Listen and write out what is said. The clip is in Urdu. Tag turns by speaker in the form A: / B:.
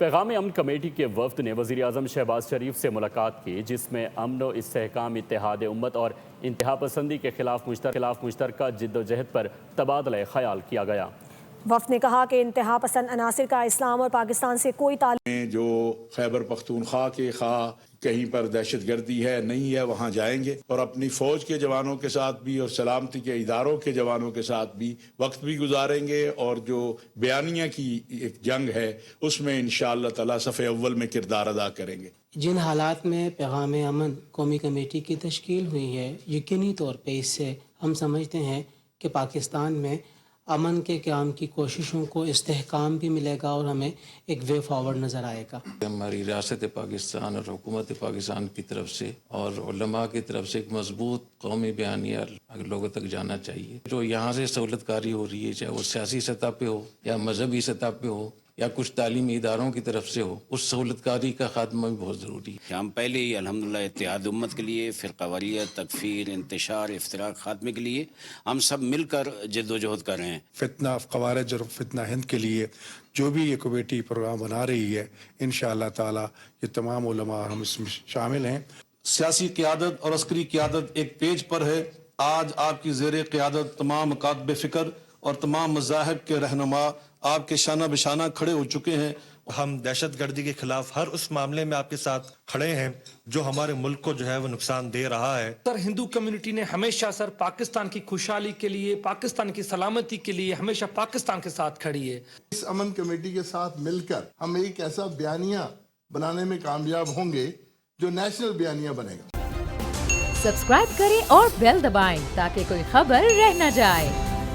A: پیغام امن کمیٹی کے وفد نے وزیر اعظم شہباز شریف سے ملاقات کی، جس میں امن و استحکام، اتحاد امت اور انتہا پسندی کے خلاف مشترکہ جد و جہد پر تبادلہ خیال کیا گیا۔
B: وفد نے کہا کہ انتہا پسند عناصر کا اسلام اور پاکستان سے کوئی تعلق
C: جو خیبر پختونخوا کے خواہ کہیں پر دہشت گردی ہے نہیں ہے، وہاں جائیں گے اور اپنی فوج کے جوانوں کے ساتھ بھی اور سلامتی کے اداروں کے جوانوں کے ساتھ بھی وقت بھی گزاریں گے، اور جو بیانیہ کی ایک جنگ ہے اس میں انشاءاللہ تعالی صف اول میں کردار ادا کریں گے۔
D: جن حالات میں پیغام امن قومی کمیٹی کی تشکیل ہوئی ہے، یقینی طور پہ اس سے ہم سمجھتے ہیں کہ پاکستان میں امن کے قیام کی کوششوں کو استحکام بھی ملے گا اور ہمیں ایک وے فارورڈ نظر آئے گا۔
E: ہماری ریاست پاکستان اور حکومت پاکستان کی طرف سے اور علماء کی طرف سے ایک مضبوط قومی بیانیہ لوگوں تک جانا چاہیے۔ جو یہاں سے سہولت کاری ہو رہی ہے، چاہے وہ سیاسی سطح پہ ہو یا مذہبی سطح پہ ہو یا کچھ تعلیمی اداروں کی طرف سے ہو، اس سہولت کاری کا خاتمہ بھی بہت ضروری ہے۔
F: ہم پہلے ہی الحمدللہ اتحاد امت کے لیے، فرقہ واریت، تکفیر، انتشار، افتراق خاتمے کے لیے ہم سب مل کر جد و جہد کر رہے ہیں۔
G: فتنہ خوارج اور فتنہ ہند کے لیے جو بھی یہ کمیٹی پروگرام بنا رہی ہے، انشاءاللہ تعالی یہ تمام علماء ہم اس میں شامل ہیں۔
H: سیاسی قیادت اور عسکری قیادت ایک پیج پر ہے۔ آج آپ کی زیر قیادت تمام مکاتب فکر اور تمام مذاہب کے رہنما آپ کے شانہ بشانہ کھڑے ہو چکے ہیں۔
I: ہم دہشت گردی کے خلاف ہر اس معاملے میں آپ کے ساتھ کھڑے ہیں جو ہمارے ملک کو وہ نقصان دے رہا ہے۔
J: سر، ہندو کمیونٹی نے ہمیشہ پاکستان کی خوشحالی کے لیے، پاکستان کی سلامتی کے لیے ہمیشہ پاکستان کے ساتھ کھڑی ہے۔
K: اس امن کمیٹی کے ساتھ مل کر ہم ایک ایسا بیانیہ بنانے میں کامیاب ہوں گے جو نیشنل بیانیہ بنے گا۔
L: سبسکرائب کریں اور بیل دبائیں تاکہ کوئی خبر رہ نہ جائے۔